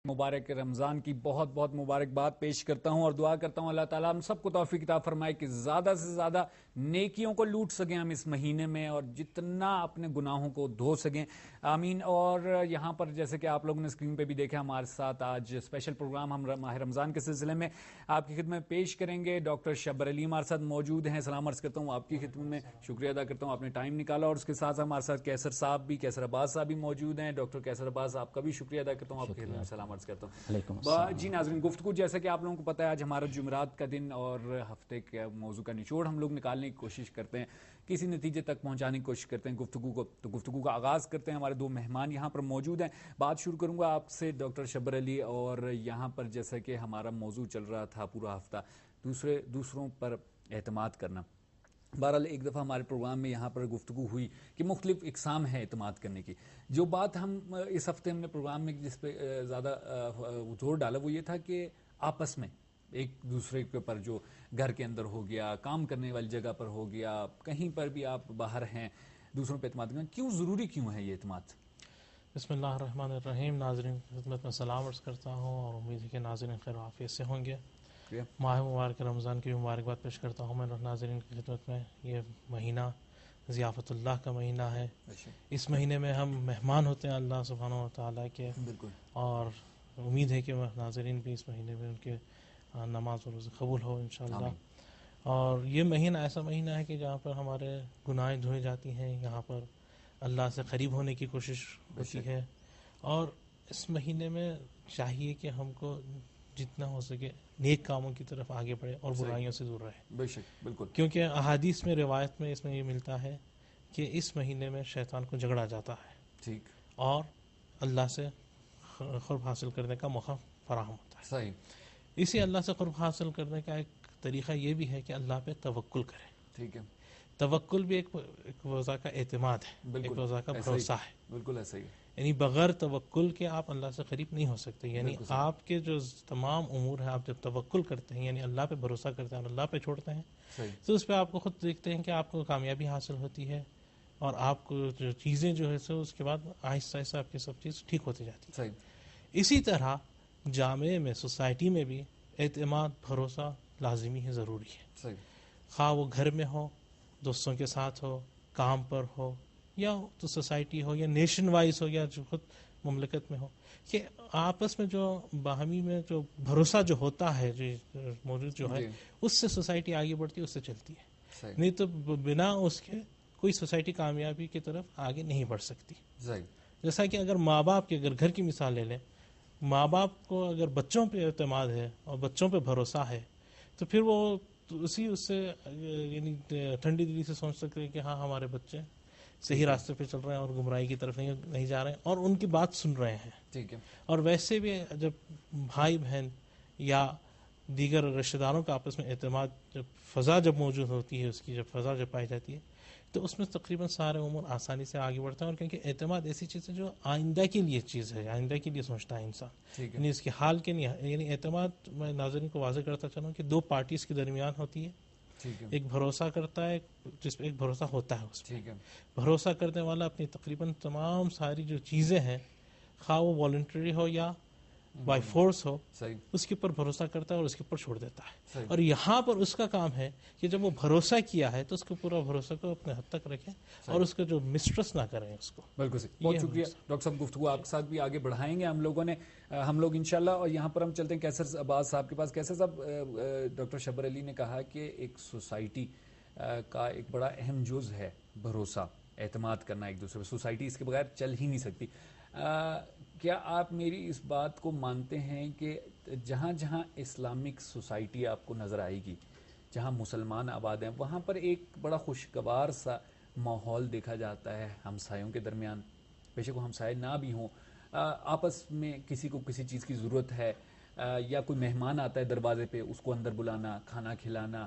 مبارک رمضان کی بہت بہت مبارکباد پیش کرتا ہوں اور دعا کرتا ہوں اللہ تعالیٰ ہم سب کو توفیق عطا فرمائے کہ زیادہ سے زیادہ نیکیوں کو لوٹ سکیں ہم اس مہینے میں اور جتنا اپنے گناہوں کو دھو سکیں، آمین۔ اور یہاں پر جیسے کہ آپ لوگوں نے اسکرین پہ بھی دیکھا، ہمارے ساتھ آج اسپیشل پروگرام ہم ماہ رمضان کے سلسلے میں آپ کی خدمت میں پیش کریں گے۔ ڈاکٹر شبر علی ہمارے ساتھ موجود ہیں، سلام عرض کرتا ہوں آپ کی خدمت میں، شکریہ ادا کرتا ہوں آپ نے ٹائم نکالا۔ اور اس کے ساتھ ہمارے ساتھ کیسر صاحب بھی، کیسر عباس صاحب بھی موجود ہیں۔ ڈاکٹر کیسر عباس آپ کا بھی شکریہ ادا کرتا ہوں، آپ کی خدمت میں سلام عرض کرتا ہوں۔ جی ناظرین، گفتگو جیسا کہ آپ لوگوں کو پتہ ہے آج ہمارا جمعرات کا دن اور ہفتے کے موضوع کا نچوڑ ہم لوگ نکالنے کی کوشش کرتے ہیں، کسی نتیجے تک پہنچانے کی کوشش کرتے ہیں گفتگو کو۔ تو گفتگو کا آغاز کرتے ہیں، ہمارے دو مہمان یہاں پر موجود ہیں۔ بات شروع کروں گا آپ سے ڈاکٹر شبر علی، اور یہاں پر جیسا کہ ہمارا موضوع چل رہا تھا پورا ہفتہ دوسروں پر اعتماد کرنا۔ بہرحال ایک دفعہ ہمارے پروگرام میں یہاں پر گفتگو ہوئی کہ مختلف اقسام ہیں اعتماد کرنے کی۔ جو بات ہم اس ہفتے ہم نے پروگرام میں جس پہ زیادہ زور ڈالا وہ یہ تھا کہ آپس میں ایک دوسرے کے اوپر، جو گھر کے اندر ہو گیا، کام کرنے والی جگہ پر ہو گیا، کہیں پر بھی آپ باہر ہیں، دوسروں پہ اعتماد کرنا کیوں ضروری کیوں ہے یہ اعتماد؟ بسم اللہ الرحمن الرحیم۔ ناظرین کی خدمت میں سلام عرض کرتا ہوں اور امید ہے کہ ناظرین خیر و عافیت سے ہوں گے۔ ماہ مبارک رمضان کی مبارکباد پیش کرتا ہوں میں ناظرین کی خدمت میں۔ یہ مہینہ ضیافت اللہ کا مہینہ ہے۔ اس مہینے میں ہم مہمان ہوتے ہیں اللہ سبحانہ و تعالیٰ کے، اور امید ہے کہ ناظرین بھی اس مہینے میں ان کے نماز و روزے قبول ہو انشاءاللہ۔ اور یہ مہینہ ایسا مہینہ ہے کہ جہاں پر ہمارے گناہیں دھوئی جاتی ہیں، یہاں پر اللہ سے قریب ہونے کی کوشش ہوتی ہے، اور اس مہینے میں چاہیے کہ ہم کو جتنا ہو سکے نیک کاموں کی طرف آگے بڑھے اور برائیوں سے دور رہے۔ بے شک، بالکل، کیونکہ احادیث میں، روایت میں اس میں یہ ملتا ہے کہ اس مہینے میں شیطان کو جھگڑا جاتا ہے، ٹھیک، اور اللہ سے قرب حاصل کرنے کا موقع فراہم ہوتا ہے۔ صحیح۔ اسی اللہ سے قرب حاصل کرنے کا ایک طریقہ یہ بھی ہے کہ اللہ پہ توکل کرے۔ ٹھیک ہے، توکل بھی ایک وضع کا اعتماد ہے، ایک وضع کا بھروسہ ہے۔ بالکل ایسا ہی، یعنی بغیر توکل کے آپ اللہ سے قریب نہیں ہو سکتے۔ یعنی آپ کے جو تمام امور ہیں، آپ جب توکل کرتے ہیں، یعنی اللہ پہ بھروسہ کرتے ہیں اور اللہ پہ چھوڑتے ہیں، تو اس پہ آپ کو خود دیکھتے ہیں کہ آپ کو کامیابی حاصل ہوتی ہے، اور آپ کو جو چیزیں جو ہے سو اس کے بعد آہستہ آہستہ آپ کی سب چیز ٹھیک ہوتی جاتی ہے۔ اسی طرح جامعے میں، سوسائٹی میں بھی اعتماد، بھروسہ لازمی ہے، ضروری ہے۔ خواہ وہ گھر میں ہو، دوستوں کے ساتھ ہو، کام پر ہو، یا تو سوسائٹی ہو، یا نیشن وائز ہو، یا جو خود مملکت میں ہو، کہ آپس میں جو باہمی میں جو بھروسہ جو ہوتا ہے، جو موجود جو ہے، اس سے سوسائٹی آگے بڑھتی ہے، اس سے چلتی ہے۔ نہیں تو بنا اس کے کوئی سوسائٹی کامیابی کی طرف آگے نہیں بڑھ سکتی۔ جیسا کہ اگر ماں باپ کی، اگر گھر کی مثال لے لیں، ماں باپ کو اگر بچوں پہ اعتماد ہے اور بچوں پہ بھروسہ ہے، تو پھر وہ اس سے یعنی ٹھنڈی دلی سے سوچ سکتے ہیں کہ ہاں ہمارے بچے صحیح راستے پہ چل رہے ہیں اور گمراہی کی طرف نہیں جا رہے ہیں، اور ان کی بات سن رہے ہیں۔ ٹھیک ہے۔ اور ویسے بھی جب بھائی بہن یا دیگر رشتہ داروں کا آپس میں اعتماد، جب موجود ہوتی ہے، اس کی جب فضا جب پائی جاتی ہے، تو اس میں تقریباً سارے امور آسانی سے آگے بڑھتے ہیں۔ اور کیونکہ اعتماد ایسی چیز ہے جو آئندہ کے لیے چیز ہے، آئندہ کے لیے سوچتا ہے انسان، یعنی اس کے حال کے نہیں۔ یعنی اعتماد، میں ناظرین کو واضح کرتا چلوں کہ دو پارٹیز کے درمیان ہوتی ہے، ایک بھروسہ کرتا ہے، جس پہ ایک بھروسہ ہوتا ہے، اس پہ بھروسہ کرنے والا اپنی تقریباً تمام ساری جو چیزیں ہیں، خواہ وہ والنٹری ہو یا بائی فورس ہو، اس کے اوپر بھروسہ کرتا ہے اور اس کے اوپر چھوڑ دیتا ہے۔ اور یہاں پر اس کا کام ہے کہ جب وہ بھروسہ کیا ہے تو اس کو پورا بھروسہ کو اپنے حد تک رکھیں اور اس کا جو مسٹرس نہ کریں اس کو۔ بالکل صحیح، بہت شکریہ ڈاکٹر صاحب، گفتگو آپ کے ساتھ بھی آگے بڑھائیں گے ہم لوگ انشاءاللہ۔ اور یہاں پر ہم چلتے ہیں کیسر عباس صاحب کے پاس۔ کیسر صاحب، ڈاکٹر شبر علی نے کہا کہ ایک سوسائٹی کا ایک بڑا اہم جز ہے بھروسہ، اعتماد کرنا ایک دوسرے پہ، سوسائٹی اس کے بغیر چل ہی نہیں سکتی۔ کیا آپ میری اس بات کو مانتے ہیں کہ جہاں جہاں اسلامک سوسائٹی آپ کو نظر آئے گی، جہاں مسلمان آباد ہیں، وہاں پر ایک بڑا خوشگوار سا ماحول دیکھا جاتا ہے ہمسایوں کے درمیان، بے شک وہ ہمسائے نہ بھی ہوں، آپس میں کسی کو کسی چیز کی ضرورت ہے، یا کوئی مہمان آتا ہے دروازے پہ، اس کو اندر بلانا، کھانا کھلانا،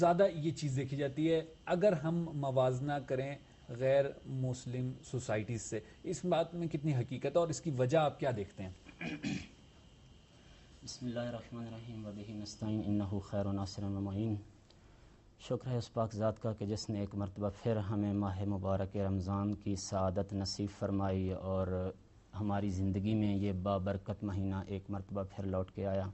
زیادہ یہ چیز دیکھی جاتی ہے۔ اگر ہم موازنہ کریں غیر مسلم سوسائٹیز سے، اس بات میں کتنی حقیقت ہے اور اس کی وجہ آپ کیا دیکھتے ہیں؟ بسم اللہ الرحمن الرحیم وبہ نستعین انہ خیر ناصر و معین۔ شکر ہے اس پاک ذات کا کہ جس نے ایک مرتبہ پھر ہمیں ماہ مبارک رمضان کی سعادت نصیب فرمائی اور ہماری زندگی میں یہ بابرکت مہینہ ایک مرتبہ پھر لوٹ کے آیا.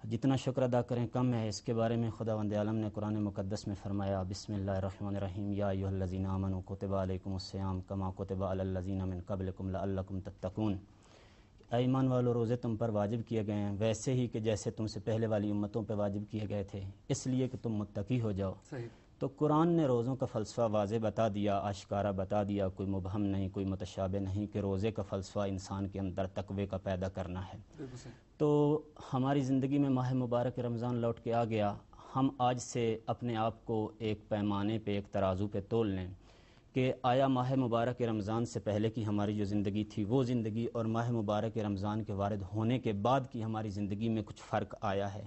جتنا شکر ادا کریں کم ہے. اس کے بارے میں خداوند عالم نے قرآن مقدس میں فرمایا بسم اللہ الرحمن الرحیم یا ایھا الذین آمنوا کتب علیکم الصیام کما کتب علی الذین من قبلکم لعلکم تتقون. اے ایمان والو روزے تم پر واجب کیے گئے ہیں ویسے ہی کہ جیسے تم سے پہلے والی امتوں پہ واجب کیے گئے تھے اس لیے کہ تم متقی ہو جاؤ. تو قرآن نے روزوں کا فلسفہ واضح بتا دیا, آشکارا بتا دیا, کوئی مبہم نہیں, کوئی متشابہ نہیں کہ روزے کا فلسفہ انسان کے اندر تقوی کا پیدا کرنا ہے. تو ہماری زندگی میں ماہ مبارک رمضان لوٹ کے آ گیا. ہم آج سے اپنے آپ کو ایک پیمانے پہ, ایک ترازو پہ تول لیں کہ آیا ماہ مبارک رمضان سے پہلے کی ہماری جو زندگی تھی وہ زندگی اور ماہ مبارک رمضان کے وارد ہونے کے بعد کی ہماری زندگی میں کچھ فرق آیا ہے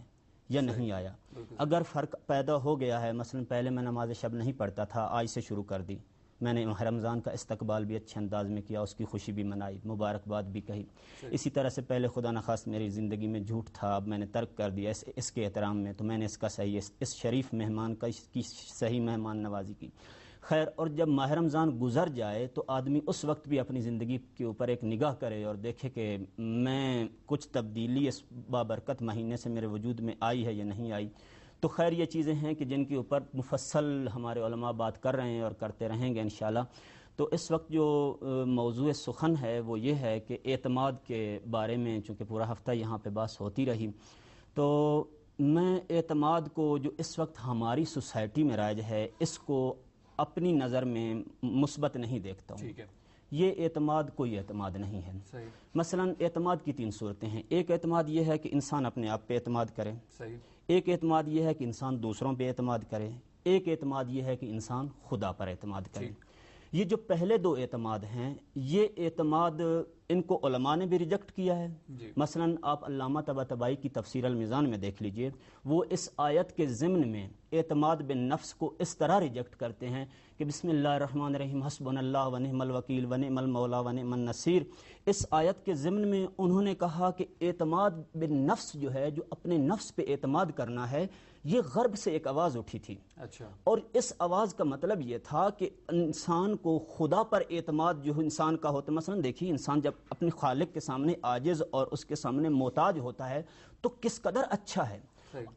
یا نہیں آیا. اگر فرق پیدا ہو گیا ہے, مثلا پہلے میں نماز شب نہیں پڑھتا تھا, آج سے شروع کر دی, میں نے رمضان کا استقبال بھی اچھے انداز میں کیا, اس کی خوشی بھی منائی, مبارکباد بھی کہی. اسی طرح سے پہلے خدا نخواست میری زندگی میں جھوٹ تھا, اب میں نے ترک کر دیا اس کے احترام میں, تو میں نے اس کا صحیح اس شریف مہمان کا کی صحیح مہمان نوازی کی. خیر, اور جب ماہ رمضان گزر جائے تو آدمی اس وقت بھی اپنی زندگی کے اوپر ایک نگاہ کرے اور دیکھے کہ میں کچھ تبدیلی اس بابرکت مہینے سے میرے وجود میں آئی ہے یا نہیں آئی. تو خیر یہ چیزیں ہیں کہ جن کے اوپر مفصل ہمارے علماء بات کر رہے ہیں اور کرتے رہیں گے انشاءاللہ. تو اس وقت جو موضوع سخن ہے وہ یہ ہے کہ اعتماد کے بارے میں, چونکہ پورا ہفتہ یہاں پہ بحث ہوتی رہی, تو میں اعتماد کو جو اس وقت ہماری سوسائٹی میں رائج ہے اس کو اپنی نظر میں مثبت نہیں دیکھتا ہوں. یہ اعتماد کوئی اعتماد نہیں ہے. مثلا اعتماد کی 3 صورتیں ہیں. ایک اعتماد یہ ہے کہ انسان اپنے آپ پہ اعتماد کرے, ایک اعتماد یہ ہے کہ انسان دوسروں پہ اعتماد کرے, ایک اعتماد یہ ہے کہ انسان خدا پر اعتماد کرے. یہ جو پہلے 2 اعتماد ہیں یہ اعتماد ان کو علماء نے بھی ریجیکٹ کیا ہے. مثلا آپ علامہ طباطبائی کی تفسیر الميزان میں دیکھ لیجئے, وہ اس آیت کے ضمن میں اعتماد بالنفس کو اس طرح ریجیکٹ کرتے ہیں کہ بسم اللہ الرحمن الرحیم حسبنا اللہ ونعم الوکیل ونعم المولا ونعم النصیر. اس آیت کے ضمن میں انہوں نے کہا کہ اعتماد بالنفس جو ہے, جو اپنے نفس پہ اعتماد کرنا ہے, یہ غرب سے ایک آواز اٹھی تھی. اور اس آواز کا مطلب یہ تھا کہ انسان کو خدا پر اعتماد جو انسان کا ہوتا ہے. مثلا دیکھیے, انسان جب اپنے خالق کے سامنے عاجز اور اس کے سامنے محتاج ہوتا ہے تو کس قدر اچھا ہے.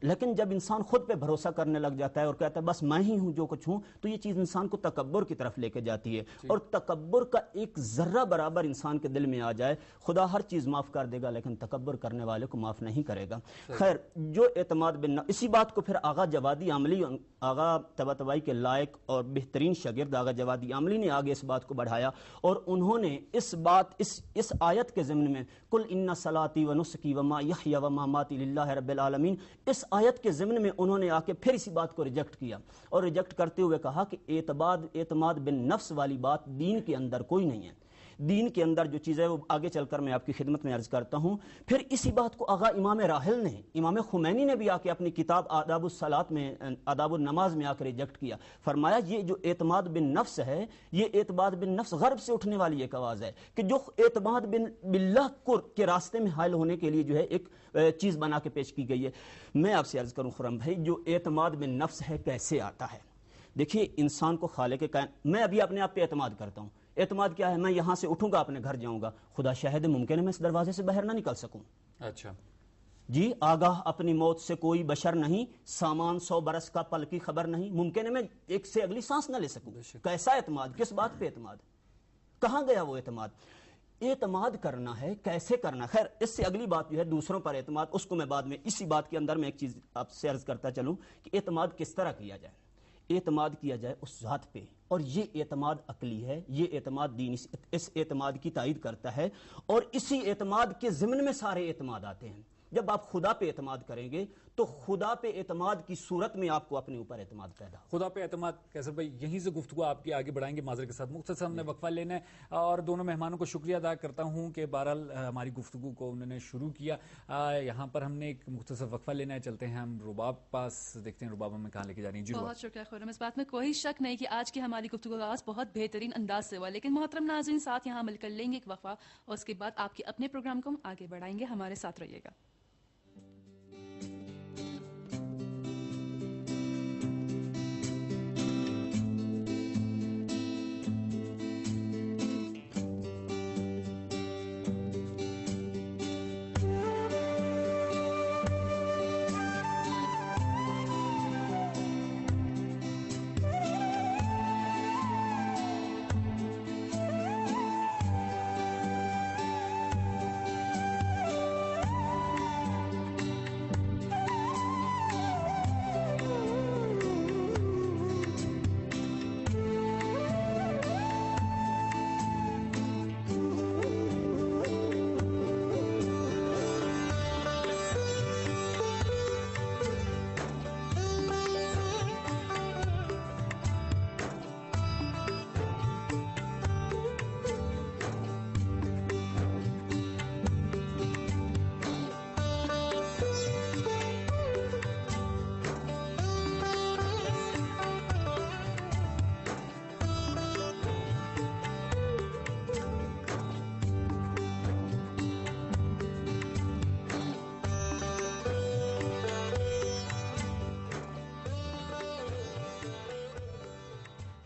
لیکن جب انسان خود پہ بھروسہ کرنے لگ جاتا ہے اور کہتا ہے بس میں ہی ہوں جو کچھ ہوں, تو یہ چیز انسان کو تکبر کی طرف لے کے جاتی ہے. اور تکبر کا ایک ذرہ برابر انسان کے دل میں آ جائے, خدا ہر چیز معاف کر دے گا لیکن تکبر کرنے والے کو معاف نہیں کرے گا. خیر, جو اعتماد بالنفس, اسی بات کو پھر آغا جوادی عاملی, آغا طباطبائی کے لائق اور بہترین شاگرد آغا جوادی عاملی نے آگے اس بات کو بڑھایا اور انہوں نے اس بات اس آیت کے ضمن میں قل ان صلاتی و نسکی و محیی و مماتی للہ رب العالمین, اس آیت کے ضمن میں انہوں نے آ کے پھر اسی بات کو ریجیکٹ کیا اور ریجیکٹ کرتے ہوئے کہا کہ اعتماد بالنفس والی بات دین کے اندر کوئی نہیں ہے. دین کے اندر جو چیز ہے وہ آگے چل کر میں آپ کی خدمت میں عرض کرتا ہوں. پھر اسی بات کو آغا امام راحل نے, امام خمینی نے بھی آ کے اپنی کتاب آداب الصلاۃ میں, آداب النماز میں آ کر ریجیکٹ کیا. فرمایا یہ جو اعتماد بالنفس ہے, یہ اعتماد بالنفس غرب سے اٹھنے والی ایک آواز ہے کہ جو اعتماد باللہ کے راستے میں حائل ہونے کے لیے جو ہے ایک چیز بنا کے پیش کی گئی ہے. میں آپ سے عرض کروں خرم بھائی, جو اعتماد بالنفس ہے کیسے آتا ہے؟ دیکھیے, انسان کو خالق کائنات, میں ابھی اپنے آپ پہ اعتماد کرتا ہوں. اعتماد کیا ہے؟ میں یہاں سے اٹھوں گا اپنے گھر جاؤں گا, خدا شاہد ممکن ہے میں اس دروازے سے باہر نہ نکل سکوں. اچھا جی, آگاہ اپنی موت سے کوئی بشر نہیں, سامان 100 برس کا پل کی خبر نہیں, ممکن ہے میں ایک سے اگلی سانس نہ لے سکوں. کیسا اعتماد؟ کس بات پہ اعتماد؟ کہاں گیا وہ اعتماد؟ اعتماد کرنا ہے, کیسے کرنا؟ خیر, اس سے اگلی بات جو ہے دوسروں پر اعتماد, اس کو میں بعد میں, اسی بات کے اندر میں ایک چیز آپ سے عرض کرتا چلوں کہ اعتماد کس طرح کیا جائے. اعتماد کیا جائے اس ذات پہ, اور یہ اعتماد عقلی ہے, یہ اعتماد دین اس اعتماد کی تائید کرتا ہے, اور اسی اعتماد کے ضمن میں سارے اعتماد آتے ہیں. جب آپ خدا پہ اعتماد کریں گے تو خدا پہ اعتماد کی صورت میں آپ کو اپنے اوپر اعتماد پیدا ہو. خدا پہ اعتماد. کیسر بھائی, یہیں سے گفتگو آپ کی آگے بڑھائیں گے معذرت کے ساتھ, مختصر ہم نے وقفہ لینا ہے, اور دونوں مہمانوں کو شکریہ ادا کرتا ہوں کہ بہرحال ہماری گفتگو کو انہوں نے شروع کیا. یہاں پر ہم نے ایک مختصر وقفہ لینا ہے, چلتے ہیں ہم رباب پاس, دیکھتے ہیں رباب ہمیں کہاں لے کے جا رہی ہیں. جی بہت شکریہ خرم, اس بات میں کوئی شک نہیں کہ آج کی ہماری گفتگو کا آغاز بہت بہترین انداز سے ہوا, لیکن محترم ناظرین ساتھ یہاں مل کر لیں گے ایک وقفہ, اور اس کے بعد آپ کے اپنے پروگرام کو ہم آگے بڑھائیں گے. ہمارے ساتھ رہیے گا.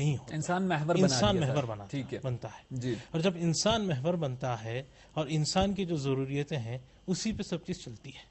نہیں ہوتا. انسان محور بنتا ہے جی. اور جب انسان محور بنتا ہے اور انسان کی جو ضروریتیں ہیں اسی پہ سب چیز چلتی ہے.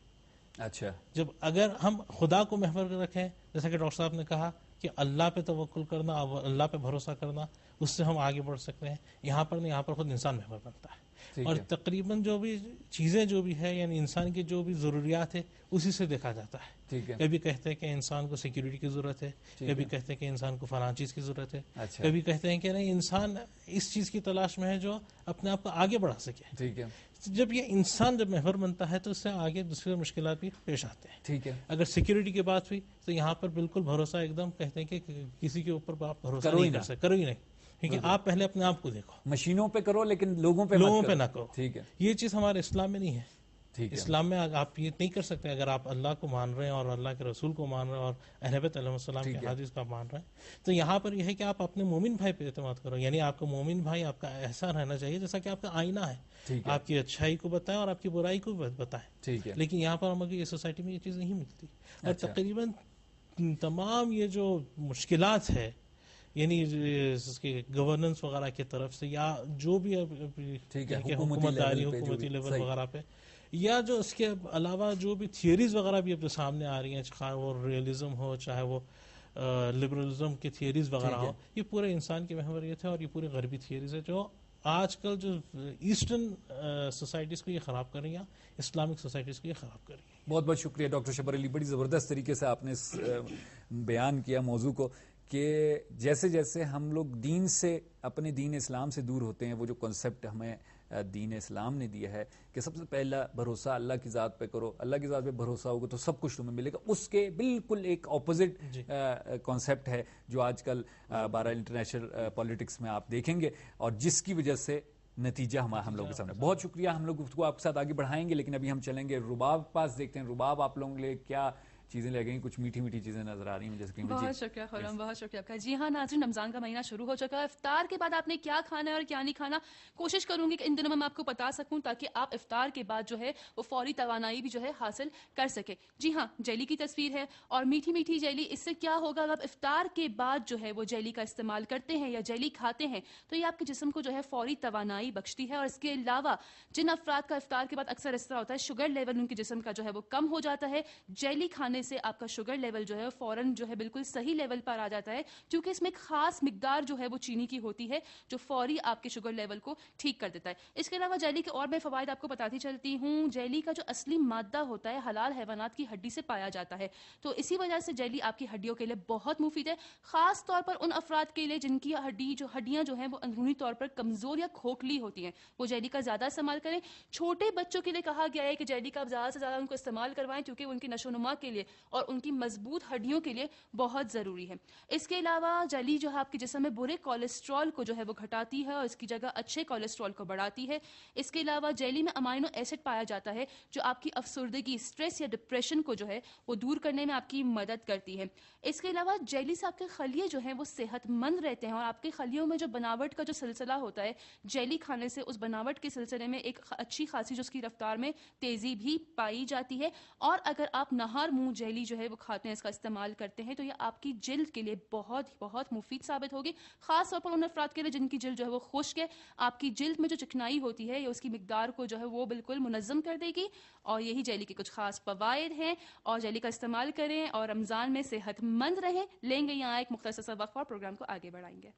اچھا, جب اگر ہم خدا کو محور رکھیں, جیسا کہ ڈاکٹر صاحب نے کہا کہ اللہ پہ توکل کرنا, اللہ پہ بھروسہ کرنا, اس سے ہم آگے بڑھ سکتے ہیں. یہاں پر نہیں, یہاں پر خود انسان محور بنتا ہے. اور تقریباً جو بھی چیزیں جو بھی ہے, یعنی انسان کی جو بھی ضروریات ہے اسی سے دیکھا جاتا ہے. کبھی کہتے ہیں کہ انسان کو سیکیورٹی کی ضرورت ہے, کبھی کہتے ہیں کہ انسان کو فلاں چیز کی ضرورت ہے, کبھی کہتے ہیں کہ نہیں انسان اس چیز کی تلاش میں ہے جو اپنے آپ کو آگے بڑھا سکے. ٹھیک ہے. جب یہ انسان جب محور بنتا ہے تو اس سے آگے دوسرے مشکلات بھی پیش آتے ہیں. ٹھیک ہے. اگر سیکیورٹی کی بات ہوئی تو یہاں پر بالکل بھروسہ ایک دم کہتے ہیں کہ کسی کے اوپر آپ بھروسہ نہیں کر سکتے, کرو ہی نہیں, کیونکہ آپ پہلے اپنے آپ کو دیکھو. مشینوں پہ کرو لیکن لوگوں پہ نہ کرو. ٹھیک ہے. یہ چیز ہمارے اسلام میں نہیں ہے. اسلام میں آپ یہ نہیں کر سکتے. اگر آپ اللہ کو مان رہے ہیں اور اللہ کے رسول کو مان رہے ہیں اور اہل بیت علیہ السلام کے حدیث کو آپ مان رہے ہیں, تو یہاں پر یہ ہے کہ آپ اپنے مومن بھائی پہ اعتماد کرو. یعنی آپ کا مومن بھائی آپ کا ایسا رہنا چاہیے جیسا کہ آپ کا آئینہ ہے, آپ کی اچھائی کو بتائیں اور آپ کی برائی کو بتائیں. لیکن یہاں پر ہمیں یہ سوسائٹی میں یہ چیز نہیں ملتی. اور تقریباً تمام یہ جو مشکلات ہے, یعنی گورننس وغیرہ کی طرف سے یا جو بھی حکومت داری حکومتی لیول وغیرہ پہ, یا جو اس کے علاوہ جو بھی تھیوریز وغیرہ بھی اب جو سامنے آ رہی ہیں, چاہے وہ ریئلزم ہو چاہے وہ لبرلزم کی تھیوریز وغیرہ ہو, یہ پورے انسان کی محوریت ہے اور یہ پورے غربی تھیوریز ہے جو آج کل جو ایسٹرن سوسائٹیز کو یہ خراب کر رہی ہیں, اسلامک سوسائٹیز کو یہ خراب کر رہی ہیں. بہت بہت شکریہ ڈاکٹر شبر علی, بڑی زبردست طریقے سے آپ نے بیان کیا موضوع کو کہ جیسے جیسے ہم لوگ دین سے, اپنے دین اسلام سے دور ہوتے ہیں, وہ جو کنسپٹ ہمیں دین اسلام نے دیا ہے کہ سب سے پہلا بھروسہ اللہ کی ذات پہ کرو, اللہ کی ذات پہ بھروسہ ہوگا تو سب کچھ تمہیں ملے گا, اس کے بالکل ایک اپوزٹ کانسیپٹ ہے جو آج کل 12 انٹرنیشنل پالیٹکس میں آپ دیکھیں گے, اور جس کی وجہ سے نتیجہ ہم لوگوں کے سامنے. بہت شکریہ. ہم لوگ گفتگو آپ کے ساتھ آگے بڑھائیں گے, لیکن ابھی ہم چلیں گے رباب پاس, دیکھتے ہیں رباب آپ لوگوں کے لیے کیا چیزیں لگیں گی. کچھ میٹھی میٹھی چیزیں نظر آ رہی ہیں جیسے کہ بہت شکریہ خرم, بہت شکریہ آپ کا. جی ہاں ناظرین, رمضان کا مہینہ شروع ہو چکا ہے. افطار کے بعد آپ نے کیا کھانا ہے اور کیا نہیں کھانا, کوشش کروں گی کہ ان دنوں میں آپ کو بتا سکوں تاکہ آپ افطار کے بعد جو ہے وہ فوری توانائی بھی جو ہے حاصل کر سکے. جی ہاں, جیلی کی تصویر ہے اور میٹھی میٹھی جیلی. اس سے کیا ہوگا, اگر آپ افطار کے بعد جو ہے وہ جیلی کا استعمال کرتے ہیں یا جیلی کھاتے ہیں تو یہ آپ کے جسم کو جو ہے فوری توانائی بخشتی ہے. اور اس کے علاوہ جن افراد کا افطار کے بعد اکثر اس طرح ہوتا ہے شوگر لیول ان کے جسم کا جو ہے وہ کم ہو جاتا ہے, جیلی کھانے سے آپ کا شوگر لیول جو ہے فوراً جو ہے بالکل صحیح لیول پر آ جاتا ہے, کیونکہ اس میں ایک خاص مقدار جو ہے وہ چینی کی ہوتی ہے جو فوری آپ کے شوگر لیول کو ٹھیک کر دیتا ہے. اس کے علاوہ جیلی کے اور میں فوائد آپ کو بتاتی چلتی ہوں. جیلی کا جو اصلی مادہ ہوتا ہے حلال حیوانات کی ہڈی سے پایا جاتا ہے, تو اسی وجہ سے جیلی آپ کی ہڈیوں کے لیے بہت مفید ہے, خاص طور پر ان افراد کے لیے جن کی ہڈیاں جو ہیں وہ اندرونی طور پر کمزور یا کھوکھلی ہوتی ہیں, وہ جیلی کا زیادہ استعمال کریں. چھوٹے بچوں کے لیے کہا گیا ہے کہ جیلی کا زیادہ سے زیادہ ان کو استعمال کروائیں, کیونکہ ان کی نشو و نما کے لیے اور ان کی مضبوط ہڈیوں کے لیے بہت ضروری ہے. اس کے علاوہ جیلی جو ہے آپ کے جسم میں برے کولیسٹرول کو جو ہے وہ گھٹاتی ہے اور اس کی جگہ اچھے کولیسٹرول کو بڑھاتی ہے. اس کے علاوہ جیلی میں امائنو ایسڈ پایا جاتا ہے جو آپ کی افسردگی, اسٹریس یا ڈپریشن کو جو ہے وہ دور کرنے میں آپ کی مدد کرتی ہے. اس کے علاوہ جیلی سے آپ کے خلیے جو ہیں وہ صحت مند رہتے ہیں, اور آپ کے خلیوں میں جو بناوٹ کا جو سلسلہ ہوتا ہے جیلی کھانے سے اس بناوٹ کے سلسلے میں ایک اچھی خاصی جو اس کی رفتار میں تیزی بھی پائی جاتی ہے. اور اگر آپ نہار منہ جیلی جو ہے وہ کھاتے ہیں, اس کا استعمال کرتے ہیں, تو یہ آپ کی جلد کے لیے بہت بہت مفید ثابت ہوگی, خاص طور پر ان افراد کے لیے جن کی جلد جو ہے وہ خشک ہے. آپ کی جلد میں جو چکنائی ہوتی ہے یہ اس کی مقدار کو جو ہے وہ بالکل منظم کر دے گی, اور یہی جیلی کے کچھ خاص فوائد ہیں. اور جیلی کا استعمال کریں اور رمضان میں صحت مند رہیں. لیں گے یہاں ایک مختصر سا وقفہ اور پروگرام کو آگے بڑھائیں گے.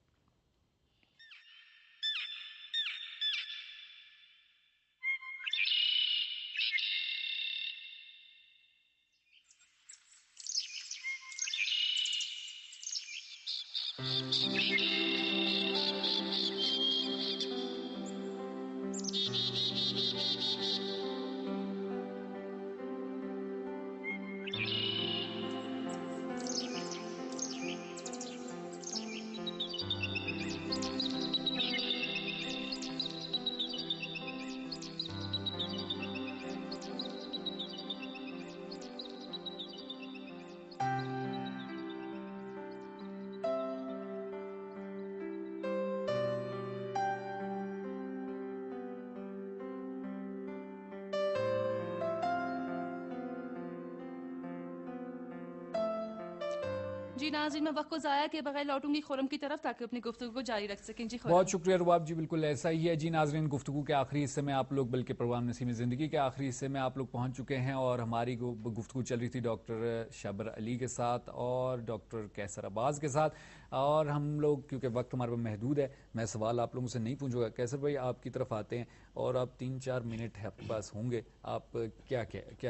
جی ناظرین، میں وقت کو ضائع کے بغیر لوٹوں گی خرم کی طرف تاکہ اپنی گفتگو کو جاری رکھ سکیں. جی خرم. بہت شکریہ رباب جی، بالکل ایسا ہی ہے. جی ناظرین، گفتگو کے آخری حصے میں آپ لوگ، بلکہ پروگرام نسیم زندگی کے آخری حصے میں آپ لوگ پہنچ چکے ہیں، اور ہماری گفتگو چل رہی تھی ڈاکٹر شبر علی کے ساتھ اور ڈاکٹر کیسر عباس کے ساتھ. اور ہم لوگ کیونکہ وقت ہمارے پاس محدود ہے، میں سوال آپ لوگوں سے نہیں پوچھوں گا. کیسر بھائی آپ کی طرف آتے ہیں اور آپ 3-4 منٹ آپ کے پاس ہوں گے، آپ کیا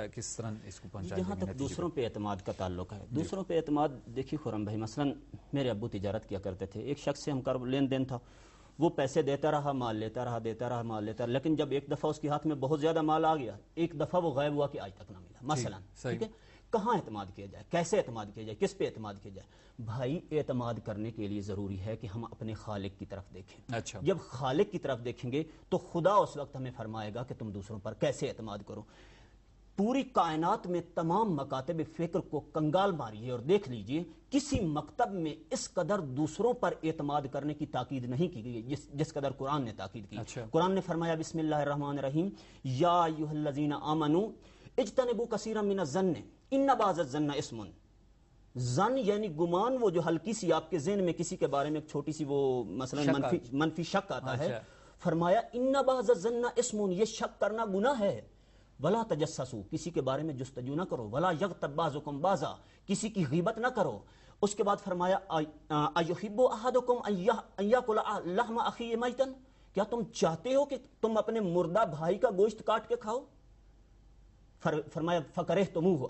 کس طرح اس کو پہنچائیں گے؟ جہاں تک دوسروں پہ اعتماد کا تعلق ہے، دوسروں پہ اعتماد، دیکھیے خرم بھائی، مثلا میرے ابو تجارت کیا کرتے تھے، ایک شخص سے ہم کا لین دین تھا، وہ پیسے دیتا رہا، مال لیتا رہا، دیتا رہا، مال لیتا رہا، لیکن جب ایک دفعہ اس کے ہاتھ میں بہت زیادہ مال آ گیا، ایک دفعہ وہ غائب ہوا کہ آج تک نہ ملا مثلا. ٹھیک ہے، کہاں اعتماد کیا جائے، کیسے اعتماد کیا جائے، کس پہ اعتماد کیا جائے؟ بھائی اعتماد کرنے کے لیے ضروری ہے کہ ہم اپنے خالق کی طرف دیکھیں. اچھا، جب خالق کی طرف دیکھیں گے تو خدا اس وقت ہمیں فرمائے گا کہ تم دوسروں پر کیسے اعتماد کرو. پوری کائنات میں تمام مکاتب فکر کو کنگال ماریے اور دیکھ لیجئے، کسی مکتب میں اس قدر دوسروں پر اعتماد کرنے کی تاکید نہیں کی گئی جس قدر قرآن نے تاکید کی. اچھا. قرآن نے فرمایا بسم اللہ الرحمن الرحیم، یا ایھا الذین آمنوا اجتنبوا کثیرا من الظن ان بعض الظن اسم. ظن یعنی گمان، وہ جو ہلکی سی آپ کے ذہن میں کسی کے بارے میں ایک چھوٹی سی وہ مثلا منفی شک آتا ہے، فرمایا ان بعض الظن اسم، یہ شک کرنا گناہ ہے. ولا تجسسوا، کسی کے بارے میں جستجو نہ کرو. ولا یغتب بعضکم بعضا، کسی کی غیبت نہ کرو. اس کے بعد فرمایا ایحب احدکم ان یاکل لحم اخیہ میتا، کیا تم چاہتے ہو کہ تم اپنے مردہ بھائی کا گوشت کاٹ کے کھاؤ؟ فرمایا فکرہتموہ،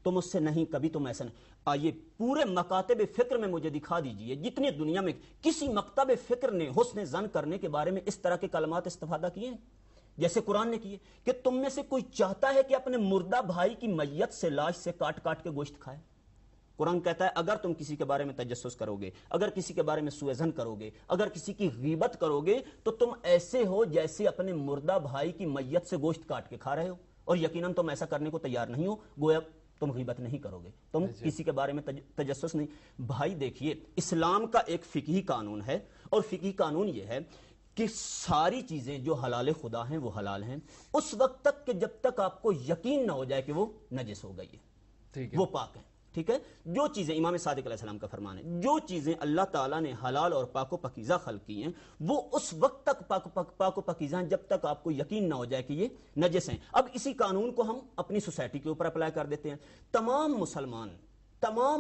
تم اس سے نہیں، کبھی تم ایسا نہیں. آئیے پورے مکاتب فکر میں مجھے دکھا دیجئے جتنی دنیا میں کسی مکتب فکر نے حسن ظن کرنے کے بارے میں اس طرح کے کلمات استفادہ کیے ہیں جیسے قرآن نے کیے کہ تم میں سے کوئی چاہتا ہے کہ اپنے مردہ بھائی کی میت سے، لاش سے کاٹ کاٹ کے گوشت کھائے؟ قرآن کہتا ہے اگر تم کسی کے بارے میں تجسس کرو گے، اگر کسی کے بارے میں سوء ظن کرو گے، اگر کسی کی غیبت کرو گے، تو تم ایسے ہو جیسے اپنے مردہ بھائی کی میت سے گوشت کاٹ کے کھا رہے ہو، اور یقیناً تم ایسا کرنے کو تیار نہیں ہو، گویا تم غیبت نہیں کرو گے، تم کسی کے بارے میں تجسس نہیں. بھائی دیکھیے، اسلام کا ایک فقہی قانون ہے، اور فقہی قانون یہ ہے کہ ساری چیزیں جو حلال خدا ہیں وہ حلال ہیں اس وقت تک کہ جب تک آپ کو یقین نہ ہو جائے کہ وہ نجس ہو گئی ہے، وہ پاک ہے. ٹھیک ہے، جو چیزیں امام صادق علیہ السلام کا فرمان ہے، جو چیزیں اللہ تعالیٰ نے حلال اور پاک و پکیزہ خلق کی ہیں وہ اس وقت تک پاک و پکیزہ ہیں جب تک آپ کو یقین نہ ہو جائے کہ یہ نجس ہیں. اب اسی قانون کو ہم اپنی سوسائٹی کے اوپر اپلائی کر دیتے ہیں. تمام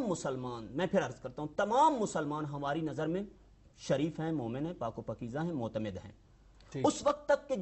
مسلمان میں پھر عرض کرتا ہوں، تمام مسلمان ہماری نظر میں شریف ہیں، مومن ہیں، پاک و پکیزہ ہیں، معتمد ہیں، اس وقت تک کہ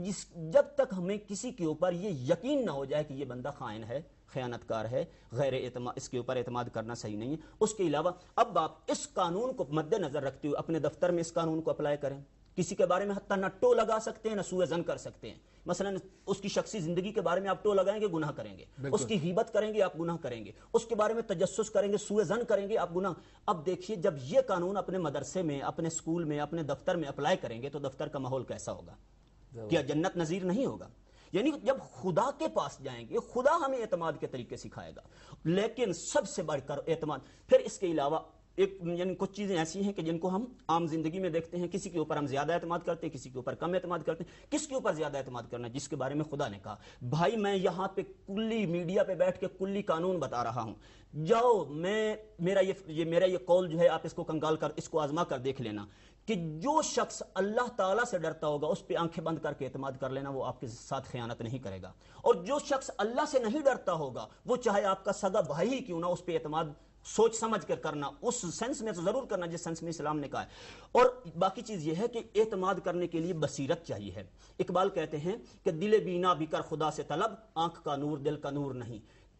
جب تک ہمیں کسی کے اوپر یہ یقین نہ ہو جائے کہ یہ بندہ خائن ہے، خیانت کار ہے، غیر اعتماد، اس کے اوپر اعتماد کرنا صحیح نہیں ہے. اس کے علاوہ اب آپ اس قانون کو مد نظر رکھتے ہوئے اپنے دفتر میں اس قانون کو اپلائی کریں. کسی کے بارے میں حتیٰ نہ ٹو لگا سکتے ہیں، نہ سوء ظن کر سکتے ہیں. مثلا اس کی شخصی زندگی کے بارے میں آپ ٹو لگائیں گے، گناہ کریں گے. اس کی غیبت کریں گے، آپ گناہ کریں گے. اس کے بارے میں تجسس کریں گے، سوء ظن کریں گے، آپ گناہ. اب دیکھیے جب یہ قانون اپنے مدرسے میں، اپنے اسکول میں، اپنے دفتر میں اپلائی کریں گے تو دفتر کا ماحول کیسا ہوگا؟ کیا جنت نظیر نہیں ہوگا؟ یعنی جب خدا کے پاس جائیں گے، خدا ہمیں اعتماد کے طریقے سکھائے گا. لیکن سب سے بڑھ کر اعتماد. پھر اس کے علاوہ یعنی کچھ چیزیں ایسی ہیں کہ جن کو ہم عام زندگی میں دیکھتے ہیں، کسی کے اوپر ہم زیادہ اعتماد کرتے ہیں، کسی کے اوپر کم اعتماد کرتے ہیں. کس کے اوپر زیادہ اعتماد کرنا؟ جس کے بارے میں خدا نے کہا. بھائی میں یہاں پہ کلی میڈیا پہ بیٹھ کے کلی قانون بتا رہا ہوں، جاؤ میرا یہ قول جو ہے آپ اس کو کنگال کر، اس کو آزما کر دیکھ لینا کہ جو شخص اللہ تعالیٰ سے ڈرتا ہوگا اس پہ آنکھیں بند کر کے اعتماد کر لینا، وہ آپ کے ساتھ خیانت نہیں کرے گا. اور جو شخص اللہ سے نہیں ڈرتا ہوگا، وہ چاہے آپ کا سگا بھائی ہی کیوں نہ، اس پہ اعتماد سوچ سمجھ کر کرنا، اس سینس میں تو ضرور کرنا جس سینس میں اسلام نے کہا ہے. اور باقی چیز یہ ہے کہ اعتماد کرنے کے لیے بصیرت چاہیے ہے. اقبال کہتے ہیں کہ دل بینا بھی کر خدا سے طلب، آنکھ کا نور دل کا نور نہیں.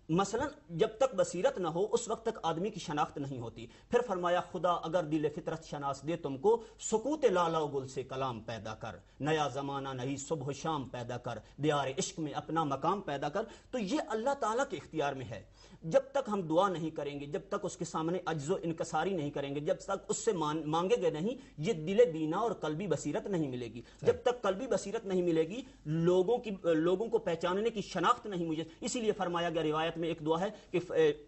مثلا جب تک بصیرت نہ ہو اس وقت تک آدمی کی شناخت نہیں ہوتی. پھر فرمایا خدا اگر دل فطرت شناس دے تم کو، سکوت لالا و گل سے کلام پیدا کر، نیا زمانہ نہیں صبح و شام پیدا کر، دیار عشق میں اپنا مقام پیدا کر. تو یہ اللہ تعالیٰ کے اختیار میں ہے. جب تک ہم دعا نہیں کریں گے، جب تک اس کے سامنے عجز و انکساری نہیں کریں گے، جب تک اس سے مانگے گے نہیں، یہ دل بینا اور قلبی بصیرت نہیں ملے گی. جب تک قلبی بصیرت نہیں ملے گی، لوگوں کو پہچاننے کی شناخت نہیں مجھے. اسی لیے فرمایا گیا روایت میں ایک دعا ہے کہ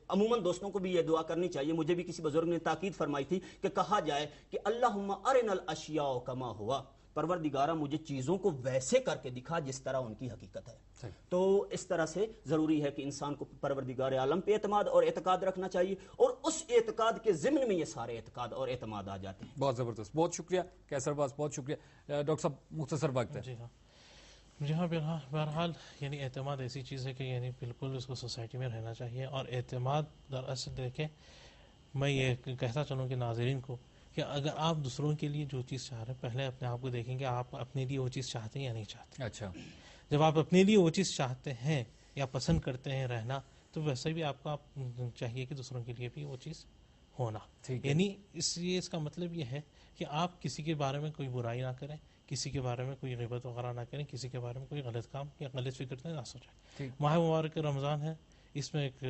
عموماً دوستوں کو بھی یہ دعا کرنی چاہیے، مجھے بھی کسی بزرگ نے تاکید فرمائی تھی کہ کہا جائے کہ اللہم ارنا الاشیاء کما ہوا، پروردگارہ مجھے چیزوں کو ویسے کر کے دکھا جس طرح ان کی حقیقت ہے. تو اس طرح سے ضروری ہے کہ انسان کو پروردگار عالم پہ اعتماد اور اعتقاد رکھنا چاہیے، اور اس اعتقاد کے ضمن میں یہ سارے اعتقاد اور اعتماد آ جاتے ہیں. بہت زبردست، بہت شکریہ کیسر باز، بہت شکریہ. ڈاکٹر صاحب مختصر وقت ہے. جی ہاں، جی ہاں، بہرحال یعنی اعتماد ایسی چیز ہے کہ یعنی بالکل اس کو سوسائٹی میں رہنا چاہیے. اور اعتماد دراصل دیکھیں، میں یہ کہتا چلوں کہ ناظرین کو کہ اگر آپ دوسروں کے لیے جو چیز چاہ رہے ہیں، پہلے اپنے آپ کو دیکھیں کہ آپ اپنے لیے وہ چیز چاہتے ہیں یا نہیں چاہتے. اچھا، جب آپ اپنے لیے وہ چیز چاہتے ہیں یا پسند کرتے ہیں رہنا، تو ویسے بھی آپ کو چاہیے کہ دوسروں کے لیے بھی وہ چیز ہونا. یعنی اس کا مطلب یہ ہے کہ آپ کسی کے بارے میں کوئی برائی نہ کریں، کسی کے بارے میں کوئی غیبت وغیرہ نہ کریں، کسی کے بارے میں کوئی غلط کام یا غلط فکر نہ سوچیں. ماہ مبارک رمضان ہے، اس میں ایک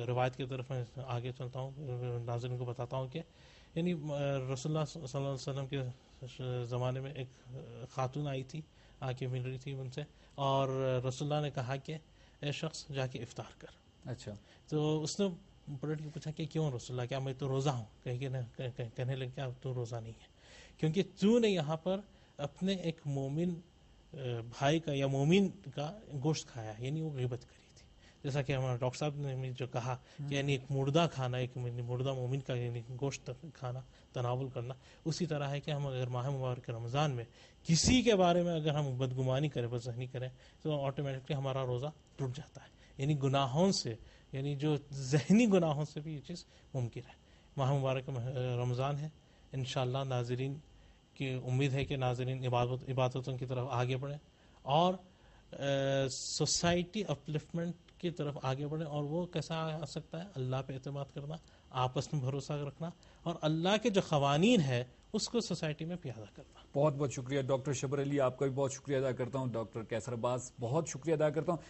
روایت کی طرف میں آگے چلتا ہوں، ناظرین کو بتاتا ہوں کہ یعنی رسول اللہ صلی اللہ علیہ وسلم کے زمانے میں ایک خاتون آئی تھی، آ کے مل رہی تھی ان سے، اور رسول اللہ نے کہا کہ اے شخص جا کے افطار کر. اچھا، تو اس نے پلٹ کے پوچھا کہ کیوں رسول اللہ، کیا میں تو روزہ ہوں؟ کہنے لگے کیا تو روزہ نہیں ہے، کیونکہ تو نے یہاں پر اپنے ایک مومن بھائی کا یا مومن کا گوشت کھایا، یعنی وہ غیبت کری تھی. جیسا کہ ہمارے ڈاکٹر صاحب نے جو کہا کہ یعنی ایک مردہ کھانا، ایک مردہ مومن کا یعنی گوشت کھانا، تناول کرنا، اسی طرح ہے کہ ہم اگر ماہ مبارک رمضان میں کسی کے بارے میں اگر ہم بدگمانی کریں، بدذہنی کریں، تو آٹومیٹکلی ہمارا روزہ ٹوٹ جاتا ہے. یعنی گناہوں سے، یعنی جو ذہنی گناہوں سے بھی یہ چیز ممکن ہے. ماہ مبارک رمضان ہے، انشاءاللہ ناظرین کی امید ہے کہ ناظرین عبادتوں کی طرف آگے بڑھیں اور سوسائٹی اپلفٹمنٹ کی طرف آگے بڑھیں. اور وہ کیسا آ سکتا ہے؟ اللہ پہ اعتماد کرنا، آپس میں بھروسہ رکھنا، اور اللہ کے جو قوانین ہے اس کو سوسائٹی میں پیادہ کرنا. بہت بہت شکریہ ڈاکٹر شبر علی، آپ کا بھی بہت شکریہ ادا کرتا ہوں. ڈاکٹر کیسر باز بہت شکریہ ادا کرتا ہوں.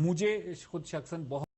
مجھے خود شخصاً بہت